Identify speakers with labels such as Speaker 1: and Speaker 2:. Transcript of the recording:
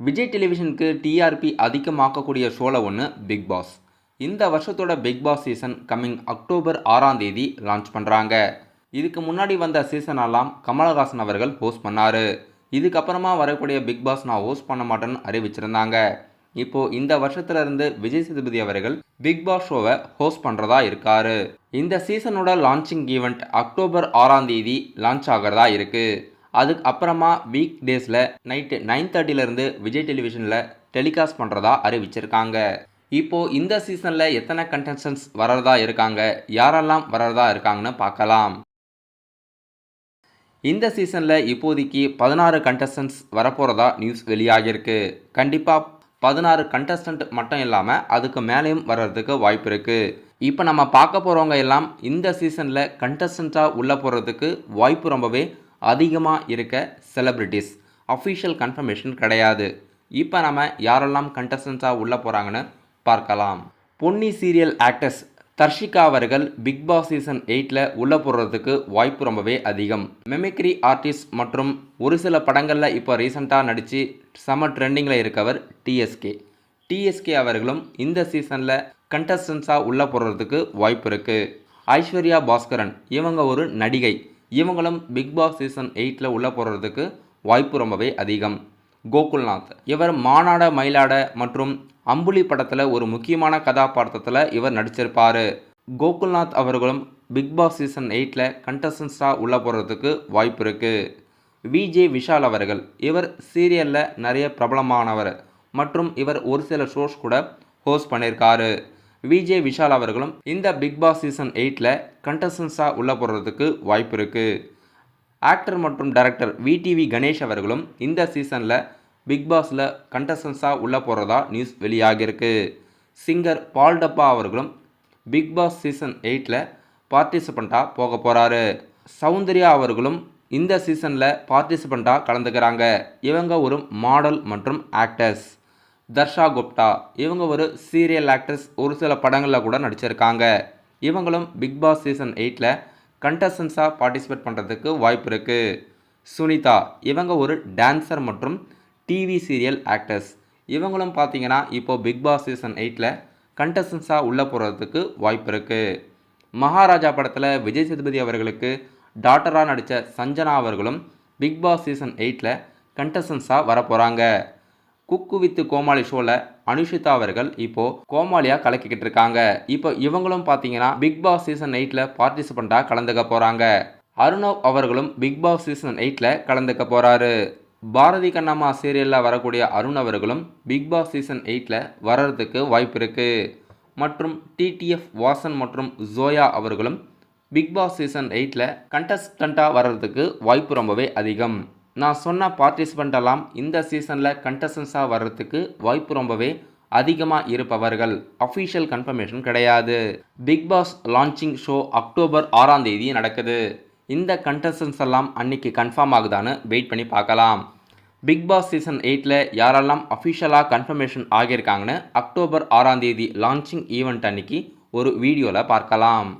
Speaker 1: Vijay டெலிவிஷனுக்கு TRP அதிகமாக்கக்கூடிய ஷோவில் ஒன்று big Boss. இந்த வருஷத்தோட Bigg Boss season coming October 6ஆம் தேதி லான்ச் பண்ணுறாங்க. இதுக்கு முன்னாடி வந்த சீசனெல்லாம் கமலஹாசன் அவர்கள் ஹோஸ்ட் பண்ணார். இதுக்கப்புறமா வரக்கூடிய பிக் பாஸ் நான் ஹோஸ்ட் பண்ண மாட்டேன்னு அறிவிச்சிருந்தாங்க. இப்போது இந்த வருஷத்துலேருந்து விஜய் சேதுபதி அவர்கள் பிக் பாஸ் ஷோவை ஹோஸ்ட் பண்ணுறதா இருக்காரு. இந்த சீசனோட லான்ச்சிங் ஈவெண்ட் அக்டோபர் 6ஆம் தேதி லான்ச் ஆகிறதா இருக்குது. அதுக்கு அப்புறமா வீக் டேஸில் நைட்டு 9:30லேருந்து விஜய் டெலிவிஷனில் டெலிகாஸ்ட் பண்ணுறதா அறிவிச்சிருக்காங்க. இப்போது இந்த சீசனில் எத்தனை கண்டஸ்டன்ட்ஸ் வரதா இருக்காங்க, யாரெல்லாம் வரதா இருக்காங்கன்னு பார்க்கலாம். இந்த சீசனில் இப்போதைக்கு 16 கண்டஸ்டன்ட்ஸ் வரப்போகிறதா நியூஸ் வெளியாகிருக்கு. கண்டிப்பாக 16 கண்டஸ்டன்ட் மட்டும் இல்லாமல் அதுக்கு மேலேயும் வர்றதுக்கு வாய்ப்பு இருக்குது. இப்போ நம்ம பார்க்க போகிறவங்க எல்லாம் இந்த சீசனில் கண்டஸ்டண்ட்டாக உள்ளே போகிறதுக்கு வாய்ப்பு ரொம்பவே அதிகமாக இருக்க செலிப்ரிட்டிஸ். அஃபிஷியல் கன்ஃபர்மேஷன் கிடையாது. இப்போ நம்ம யாரெல்லாம் கண்டஸ்டன்ஸாக உள்ளே போகிறாங்கன்னு பார்க்கலாம். பொன்னி சீரியல் ஆக்டர்ஸ் தர்ஷிகா அவர்கள் பிக் பாஸ் சீசன் 8ல் உள்ளே போடுறதுக்கு வாய்ப்பு ரொம்பவே அதிகம். மெமிக்ரி ஆர்டிஸ்ட் மற்றும் ஒரு சில படங்களில் இப்போ ரீசெண்டாக நடித்து செம ட்ரெண்டிங்கில் இருக்கவர் டிஎஸ்கே அவர்களும் இந்த சீசனில் கண்டஸ்டன்ஸாக உள்ளே போடுறதுக்கு வாய்ப்பு இருக்குது. ஐஸ்வர்யா பாஸ்கரன் இவங்க ஒரு நடிகை. இவங்களும் பிக் பாஸ் சீசன் 8ல் உள்ளே போடுறதுக்கு வாய்ப்பு ரொம்பவே அதிகம். கோகுல்நாத் இவர் மானாட மயிலாட மற்றும் அம்புலி படத்தில் ஒரு முக்கியமான கதாபாத்திரத்தில் இவர் நடிச்சிருப்பார். கோகுல்நாத் அவர்களும் பிக் பாஸ் சீசன் 8ல் கண்டஸ்டன்ஸாக உள்ளே போடுறதுக்கு வாய்ப்பு இருக்குது. விஜே விஷால் அவர்கள் இவர் சீரியலில் நிறைய பிரபலமானவர் மற்றும் இவர் ஒரு சில ஷோஸ் கூட ஹோஸ்ட் பண்ணியிருக்காரு. விஜே விஷால் அவர்களும் இந்த பிக் பாஸ் சீசன் 8ல் கண்டஸ்டன்ஸாக உள்ளே போடுறதுக்கு வாய்ப்பு இருக்குது. ஆக்டர் மற்றும் டைரக்டர் விடிவி கணேஷ் அவர்களும் இந்த சீசனில் பிக் பாஸில் கண்டஸ்டன்ஸாக உள்ளே போகிறதா நியூஸ் வெளியாகிருக்கு. சிங்கர் பால் டப்பா அவர்களும் பிக் பாஸ் சீசன் 8ல் பார்ட்டிசிபெண்ட்டாக போக போகிறாரு. சௌந்தர்யா அவர்களும் இந்த சீசனில் பார்ட்டிசிபெண்ட்டாக கலந்துக்கிறாங்க. இவங்க ஒரு மாடல் மற்றும் ஆக்டர்ஸ். தர்ஷா குப்தா இவங்க ஒரு சீரியல் ஆக்ட்ரஸ், ஒரு சில படங்களில் கூட நடிச்சிருக்காங்க. இவங்களும் பிக் பாஸ் சீசன் 8ல் கண்டஸ்டன்ஸாக பார்ட்டிசிபேட் பண்ணுறதுக்கு வாய்ப்பு இருக்குது. சுனிதா இவங்க ஒரு டான்ஸர் மற்றும் டிவி சீரியல் ஆக்டர்ஸ். இவங்களும் பார்த்தீங்கன்னா இப்போது பிக் பாஸ் சீசன் 8ல் கண்டஸ்டன்ஸாக உள்ளே போகிறதுக்கு வாய்ப்பு இருக்குது. மகாராஜா படத்தில் விஜய் சேதுபதி அவர்களுக்கு டாட்டராக நடித்த சஞ்சனா அவர்களும் பிக் பாஸ் சீசன் 8ல் கண்டஸ்டன்ஸாக வரப்போகிறாங்க. குக்கு வித் கோமாளி ஷோவில் அனுஷிதா அவர்கள் இப்போது கோமாளியாக கலக்கிக்கிட்டு இருக்காங்க. இப்போ இவங்களும் பார்த்தீங்கன்னா பிக் பாஸ் சீசன் 8ல் பார்ட்டிசிபெண்ட்டாக கலந்துக்க போகிறாங்க. அருணவ் அவர்களும் பிக் பாஸ் சீசன் 8ல் கலந்துக்க போகிறாரு. பாரதி கண்ணம்மா சீரியலில் வரக்கூடிய அருண் அவர்களும் பிக் பாஸ் சீசன் 8ல் வர்றதுக்கு வாய்ப்பு இருக்குது. மற்றும் டிடிஎஃப் வாசன் மற்றும் ஜோயா அவர்களும் பிக் பாஸ் சீசன் 8ல் கண்டஸ்டண்ட்டாக வர்றதுக்கு வாய்ப்பு ரொம்பவே அதிகம். நான் சொன்ன பார்ட்டிசிபெண்ட் எல்லாம் இந்த சீசனில் கண்டஸ்டன்ஸாக வர்றதுக்கு வாய்ப்பு ரொம்பவே அதிகமாக இருப்பவர்கள். அஃபிஷியல் கன்ஃபர்மேஷன் கிடையாது. Bigg Boss launching show October 6ஆம் தேதி நடக்குது. இந்த கண்டஸ்டன்ஸ் எல்லாம் அன்னைக்கு கன்ஃபார்ம் ஆகுதான்னு வெயிட் பண்ணி பார்க்கலாம். பிக் பாஸ் சீசன் 8ல் யாரெல்லாம் அஃபிஷியலாக கன்ஃபர்மேஷன் ஆகியிருக்காங்கன்னு அக்டோபர் 6ஆம் தேதி லான்ச்சிங் ஈவெண்ட் அன்னைக்கு ஒரு வீடியோவில் பார்க்கலாம்.